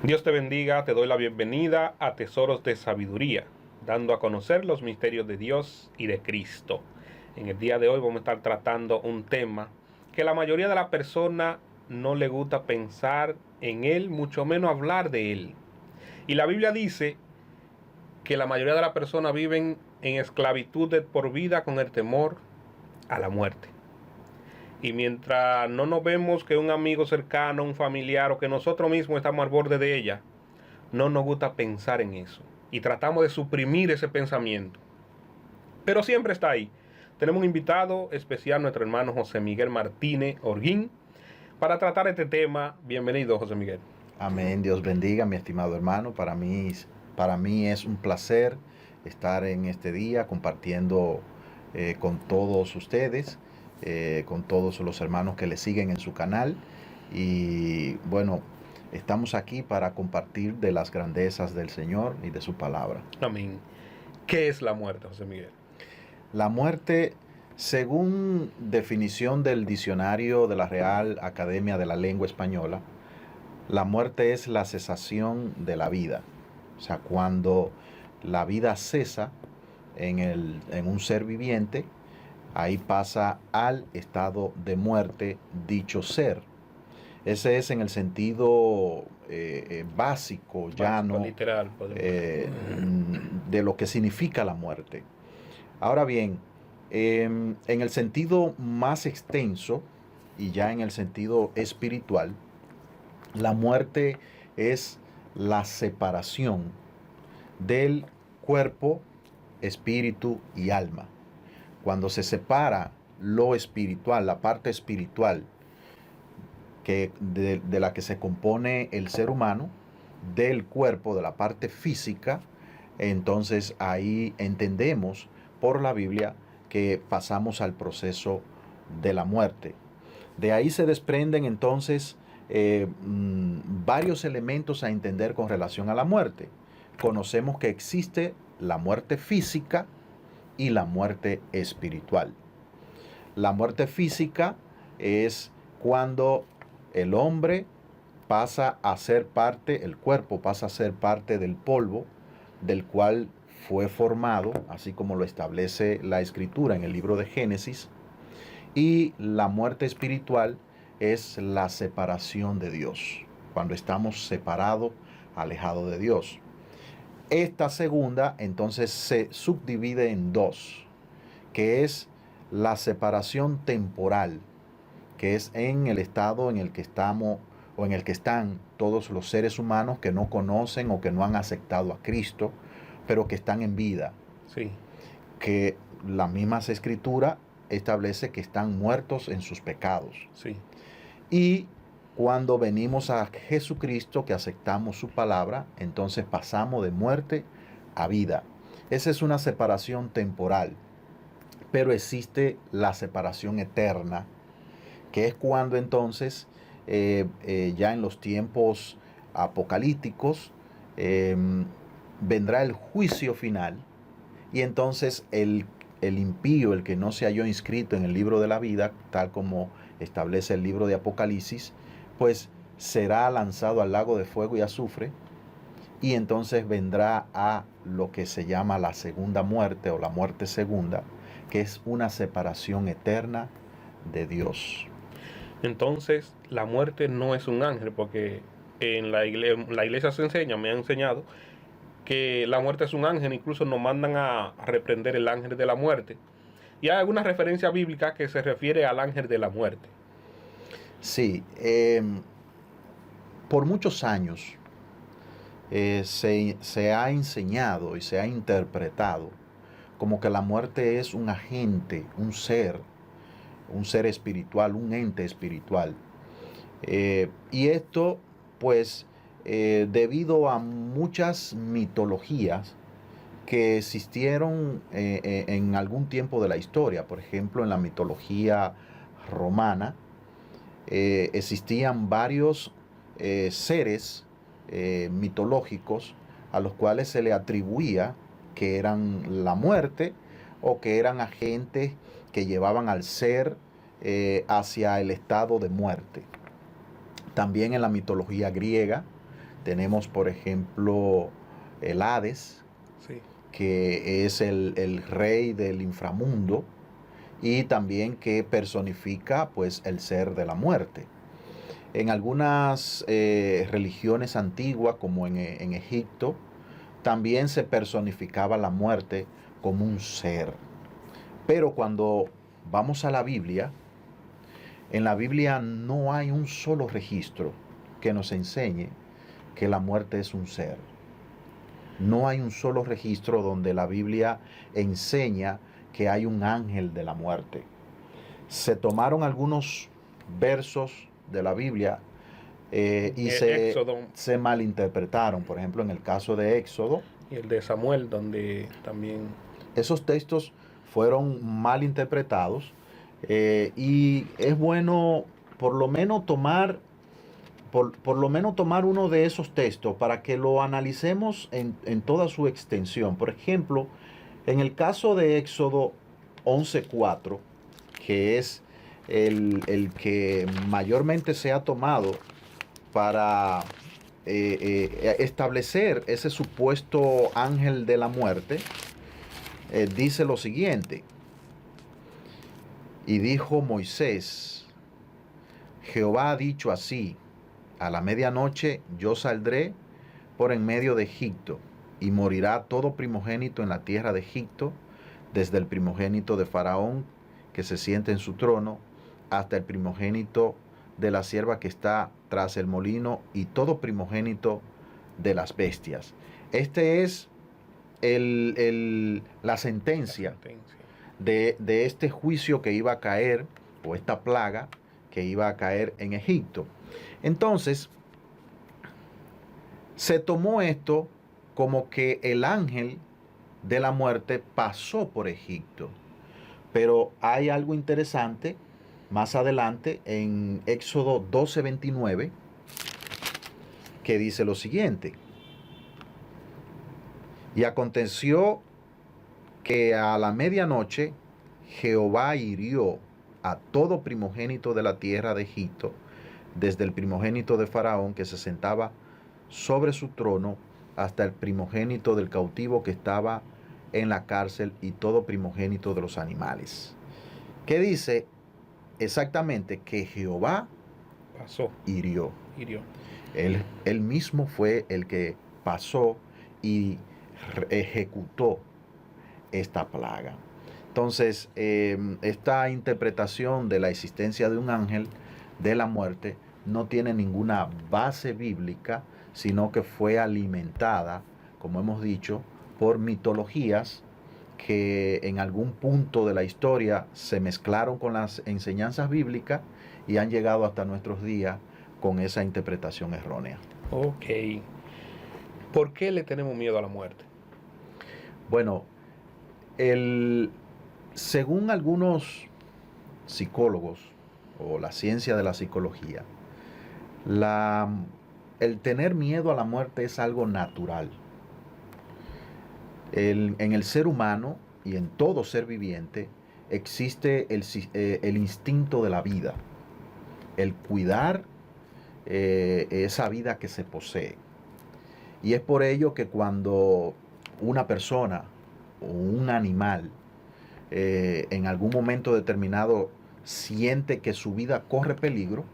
Dios te bendiga, te doy la bienvenida a Tesoros de Sabiduría, dando a conocer los misterios de Dios y de Cristo. En el día de hoy vamos a estar tratando un tema que la mayoría de las personas no le gusta pensar en él, mucho menos hablar de él. Y la Biblia dice que la mayoría de las personas viven en esclavitud de por vida con el temor a la muerte. Y mientras no nos vemos que un amigo cercano, un familiar o que nosotros mismos estamos al borde de ella, no nos gusta pensar en eso. Y tratamos de suprimir ese pensamiento. Pero siempre está ahí. Tenemos un invitado especial, nuestro hermano José Miguel Martínez Orguín, para tratar este tema. Bienvenido, José Miguel. Amén. Dios bendiga, mi estimado hermano. Para mí es un placer estar en este día compartiendo con todos ustedes, con todos los hermanos que le siguen en su canal. Y bueno, estamos aquí para compartir de las grandezas del Señor y de su palabra. Amén. ¿Qué es la muerte, José Miguel? La muerte, según definición del diccionario de la Real Academia de la Lengua Española, la muerte es la cesación de la vida. O sea, cuando la vida cesa en un ser viviente, ahí pasa al estado de muerte dicho ser. Ese es en el sentido básico, llano, literal, podemos decir. de lo que significa la muerte. Ahora bien, en el sentido más extenso y ya en el sentido espiritual, la muerte es la separación del cuerpo, espíritu y alma. Cuando se separa lo espiritual, la parte espiritual de la que se compone el ser humano, del cuerpo, de la parte física, entonces ahí entendemos por la Biblia que pasamos al proceso de la muerte. De ahí se desprenden entonces varios elementos a entender con relación a la muerte. Conocemos que existe la muerte física y la muerte espiritual. La muerte física es cuando el hombre pasa a ser parte, el cuerpo pasa a ser parte del polvo del cual fue formado, así como lo establece la Escritura en el libro de Génesis. Y la muerte espiritual es la separación de Dios, cuando estamos separados, alejados de Dios. Esta segunda entonces se subdivide en dos, que es la separación temporal, que es en el estado en el que estamos o en el que están todos los seres humanos que no conocen o que no han aceptado a Cristo, pero que están en vida. Sí. Que la misma Escritura establece que están muertos en sus pecados. Sí. Y cuando venimos a Jesucristo, que aceptamos su palabra, entonces pasamos de muerte a vida. Esa es una separación temporal. Pero existe la separación eterna, que es cuando entonces, ya en los tiempos apocalípticos, vendrá el juicio final. Y entonces el impío, el que no se halló inscrito en el libro de la vida, tal como establece el libro de Apocalipsis, pues será lanzado al lago de fuego y azufre, y entonces vendrá a lo que se llama la segunda muerte o la muerte segunda, que es una separación eterna de Dios. Entonces, la muerte no es un ángel, porque en la iglesia se enseña, me han enseñado, que la muerte es un ángel, incluso nos mandan a reprender el ángel de la muerte. Y hay alguna referencia bíblica que se refiere al ángel de la muerte. Sí, por muchos años se ha enseñado y se ha interpretado como que la muerte es un agente, un ser espiritual, un ente espiritual. Y esto, pues, debido a muchas mitologías que existieron en algún tiempo de la historia. Por ejemplo, en la mitología romana existían varios seres mitológicos a los cuales se le atribuía que eran la muerte o que eran agentes que llevaban al ser hacia el estado de muerte. También en la mitología griega Tenemos, por ejemplo, el Hades, Sí. que es el rey del inframundo y también que personifica pues el ser de la muerte. En algunas religiones antiguas, como en Egipto, también se personificaba la muerte como un ser. Pero cuando vamos a la Biblia, en la Biblia no hay un solo registro que nos enseñe que la muerte es un ser. No hay un solo registro donde la Biblia enseña que hay un ángel de la muerte. Se tomaron algunos versos de la Biblia y Éxodo se malinterpretaron. Por ejemplo, en el caso de Éxodo, y el de Samuel, donde también... esos textos fueron mal interpretados y es bueno por lo menos tomar por lo menos tomar uno de esos textos para que lo analicemos en toda su extensión. Por ejemplo, en el caso de Éxodo 11:4, que es el que mayormente se ha tomado para establecer ese supuesto ángel de la muerte, dice lo siguiente: y dijo Moisés, Jehová ha dicho así, a la medianoche yo saldré por en medio de Egipto, y morirá todo primogénito en la tierra de Egipto, desde el primogénito de Faraón que se siente en su trono, hasta el primogénito de la sierva que está tras el molino, y todo primogénito de las bestias. Este es la sentencia de este juicio que iba a caer, o esta plaga que iba a caer en Egipto. Entonces, se tomó esto como que el ángel de la muerte pasó por Egipto. Pero hay algo interesante más adelante en Éxodo 12:29 que dice lo siguiente: y aconteció que a la medianoche Jehová hirió a todo primogénito de la tierra de Egipto, desde el primogénito de Faraón que se sentaba sobre su trono, hasta el primogénito del cautivo que estaba en la cárcel, y todo primogénito de los animales. ¿Qué dice? Exactamente que Jehová hirió. Él mismo fue el que pasó y ejecutó esta plaga. Entonces, esta interpretación de la existencia de un ángel de la muerte no tiene ninguna base bíblica, sino que fue alimentada, como hemos dicho, por mitologías que en algún punto de la historia se mezclaron con las enseñanzas bíblicas y han llegado hasta nuestros días con esa interpretación errónea. Ok. ¿Por qué le tenemos miedo a la muerte? Bueno, según algunos psicólogos o la ciencia de la psicología, el tener miedo a la muerte es algo natural. En el ser humano y en todo ser viviente existe el instinto de la vida, el cuidar esa vida que se posee. Y es por ello que cuando una persona o un animal en algún momento determinado siente que su vida corre peligro,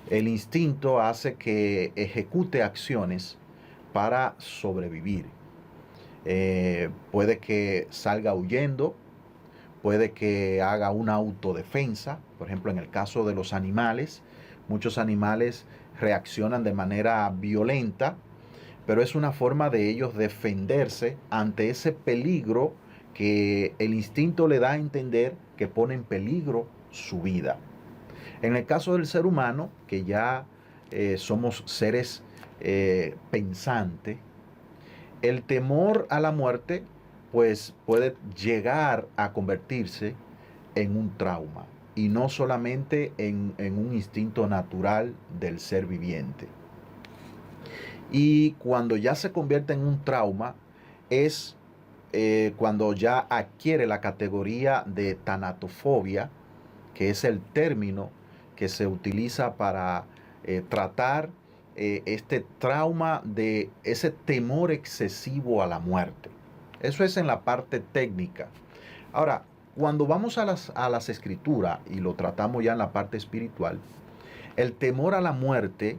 el instinto hace que ejecute acciones para sobrevivir. Puede que salga huyendo, puede que haga una autodefensa. Por ejemplo, en el caso de los animales, muchos animales reaccionan de manera violenta, pero es una forma de ellos defenderse ante ese peligro que el instinto le da a entender que pone en peligro su vida. En el caso del ser humano, que ya somos seres pensantes, el temor a la muerte pues puede llegar a convertirse en un trauma y no solamente en un instinto natural del ser viviente. Y cuando ya se convierte en un trauma es cuando ya adquiere la categoría de tanatofobia, que es el término que se utiliza para tratar este trauma de ese temor excesivo a la muerte. Eso es en la parte técnica. Ahora, cuando vamos a las escrituras y lo tratamos ya en la parte espiritual, el temor a la muerte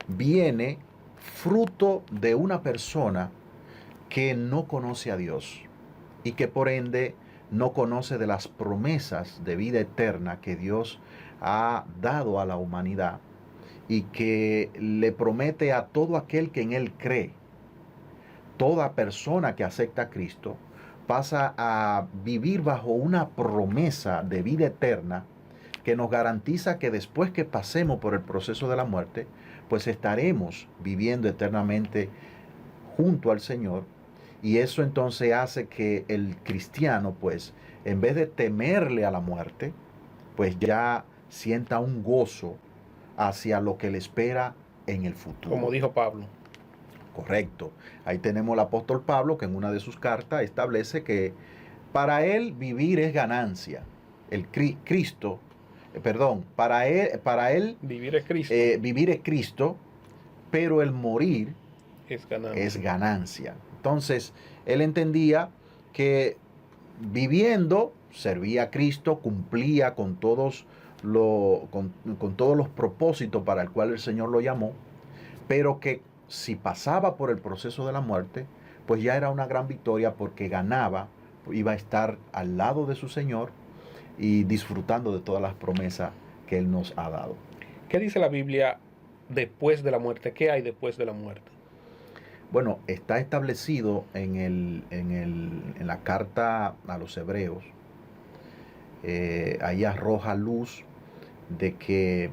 viene fruto de una persona que no conoce a Dios y que por ende no conoce de las promesas de vida eterna que Dios ha dado a la humanidad y que le promete a todo aquel que en Él cree. Toda persona que acepta a Cristo pasa a vivir bajo una promesa de vida eterna que nos garantiza que después que pasemos por el proceso de la muerte, pues estaremos viviendo eternamente junto al Señor. Y eso entonces hace que el cristiano, pues, en vez de temerle a la muerte, pues ya sienta un gozo hacia lo que le espera en el futuro. Como dijo Pablo. Correcto. Ahí tenemos al apóstol Pablo que en una de sus cartas establece que para él vivir es ganancia. El Cristo, para él Vivir es Cristo. Vivir es Cristo, pero el morir Es ganancia. es ganancia. Entonces, él entendía que viviendo servía a Cristo, cumplía con todos los propósitos para el cual el Señor lo llamó, pero que si pasaba por el proceso de la muerte, pues ya era una gran victoria porque ganaba, iba a estar al lado de su Señor y disfrutando de todas las promesas que Él nos ha dado. ¿Qué dice la Biblia después de la muerte? ¿Qué hay después de la muerte? Bueno, está establecido en la carta a los Hebreos, ahí arroja luz de que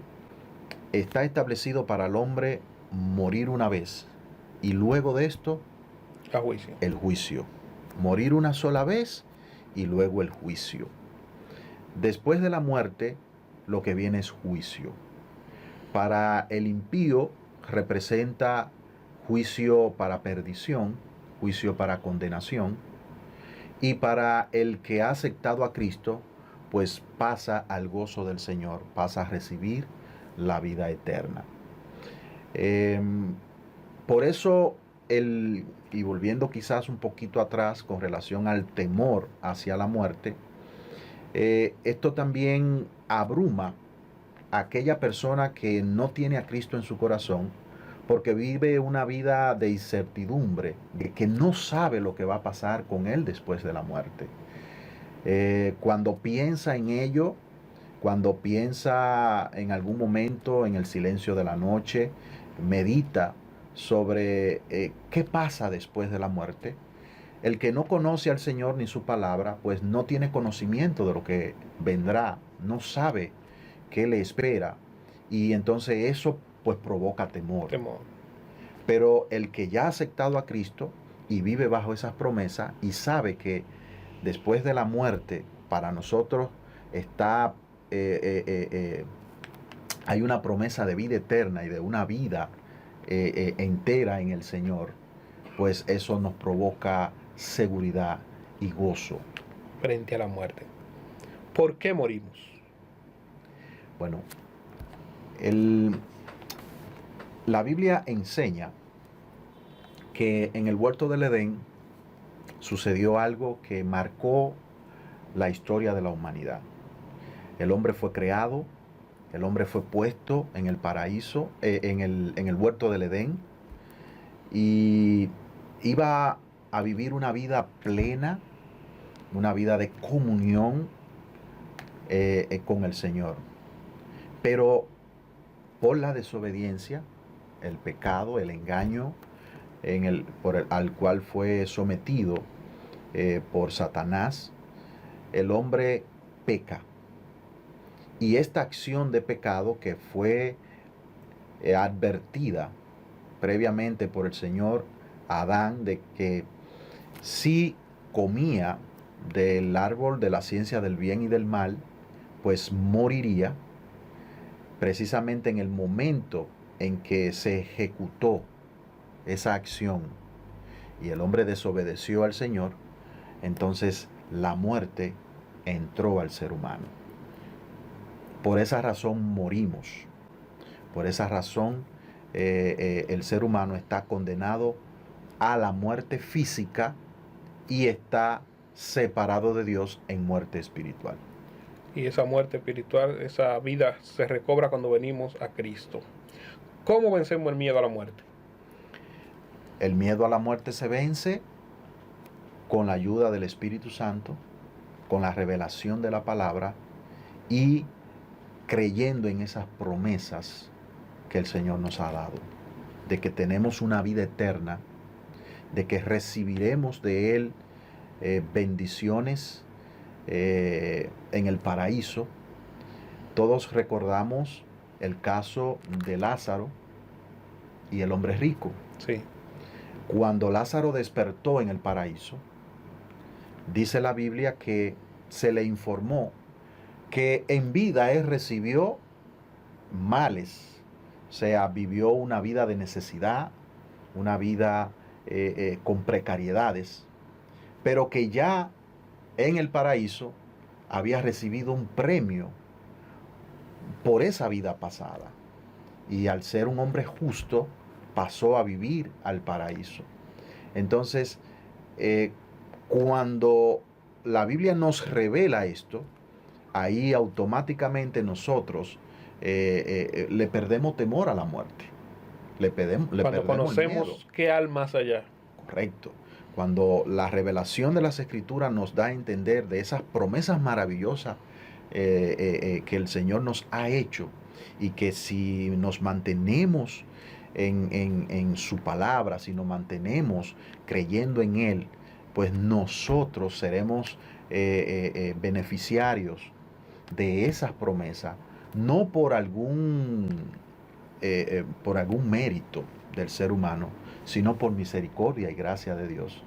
está establecido para el hombre morir una vez y luego de esto A juicio. el juicio. Morir una sola vez y luego el juicio. Después de la muerte lo que viene es juicio. Para el impío representa juicio para perdición, juicio para condenación, y para el que ha aceptado a Cristo, pues pasa al gozo del Señor, pasa a recibir la vida eterna. Por eso, y volviendo quizás un poquito atrás con relación al temor hacia la muerte, esto también abruma a aquella persona que no tiene a Cristo en su corazón, porque vive una vida de incertidumbre, de que no sabe lo que va a pasar con él después de la muerte. Cuando piensa en ello, cuando piensa en algún momento en el silencio de la noche, medita sobre qué pasa después de la muerte. El que no conoce al Señor ni su palabra, pues no tiene conocimiento de lo que vendrá, no sabe qué le espera, y entonces eso pues provoca temor. Pero el que ya ha aceptado a Cristo y vive bajo esas promesas y sabe que después de la muerte para nosotros está hay una promesa de vida eterna y de una vida entera en el Señor, pues eso nos provoca seguridad y gozo frente a la muerte. ¿Por qué morimos? Bueno, la Biblia enseña que en el huerto del Edén sucedió algo que marcó la historia de la humanidad. El hombre fue creado, el hombre fue puesto en el paraíso, en el huerto del Edén, y iba a vivir una vida plena, una vida de comunión con el Señor. Pero por la desobediencia, el pecado, el engaño al cual fue sometido por Satanás, el hombre peca. Y esta acción de pecado que fue advertida previamente por el Señor a Adán, de que si comía del árbol de la ciencia del bien y del mal, pues moriría, precisamente en el momento en que se ejecutó esa acción y el hombre desobedeció al Señor, entonces la muerte entró al ser humano. Por esa razón morimos. Por esa razón el ser humano está condenado a la muerte física y está separado de Dios en muerte espiritual. Y esa muerte espiritual, esa vida se recobra cuando venimos a Cristo. ¿Cómo vencemos el miedo a la muerte? El miedo a la muerte se vence con la ayuda del Espíritu Santo, con la revelación de la palabra y creyendo en esas promesas que el Señor nos ha dado, de que tenemos una vida eterna, de que recibiremos de Él bendiciones en el paraíso. Todos recordamos el caso de Lázaro y el hombre rico. Sí. Cuando Lázaro despertó en el paraíso, dice la Biblia que se le informó que en vida él recibió males, o sea, vivió una vida de necesidad, una vida con precariedades, pero que ya en el paraíso había recibido un premio por esa vida pasada. Y al ser un hombre justo, pasó a vivir al paraíso. Entonces, cuando la Biblia nos revela esto, ahí automáticamente nosotros le perdemos temor a la muerte. Cuando conocemos qué hay más allá. Correcto. Cuando la revelación de las Escrituras nos da a entender de esas promesas maravillosas que el Señor nos ha hecho, y que si nos mantenemos en su palabra, si nos mantenemos creyendo en Él, pues nosotros seremos beneficiarios de esas promesas, no por algún mérito del ser humano, sino por misericordia y gracia de Dios.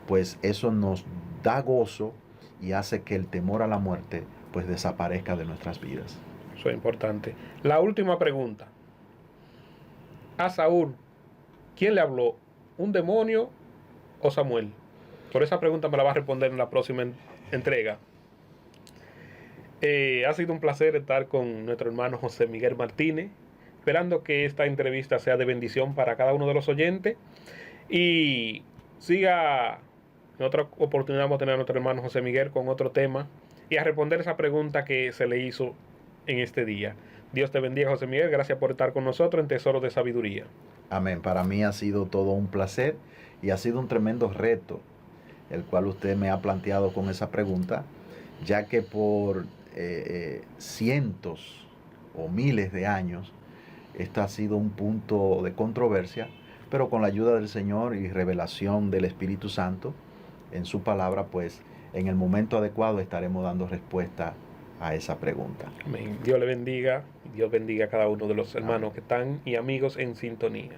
Pues eso nos da gozo y hace que el temor a la muerte pues desaparezca de nuestras vidas. Eso es importante. La última pregunta. A Saúl, ¿quién le habló? ¿Un demonio o Samuel? Por esa pregunta me la va a responder en la próxima entrega. Ha sido un placer estar con nuestro hermano José Miguel Martínez, esperando que esta entrevista sea de bendición para cada uno de los oyentes. Y siga, en otra oportunidad vamos a tener a nuestro hermano José Miguel con otro tema y a responder esa pregunta que se le hizo en este día. Dios te bendiga, José Miguel. Gracias por estar con nosotros en Tesoros de Sabiduría. Amén. Para mí ha sido todo un placer y ha sido un tremendo reto el cual usted me ha planteado con esa pregunta, ya que por cientos o miles de años esto ha sido un punto de controversia, pero con la ayuda del Señor y revelación del Espíritu Santo en su palabra, pues en el momento adecuado estaremos dando respuesta a esa pregunta. Amén. Dios le bendiga. Dios bendiga a cada uno de los hermanos que están y amigos en sintonía.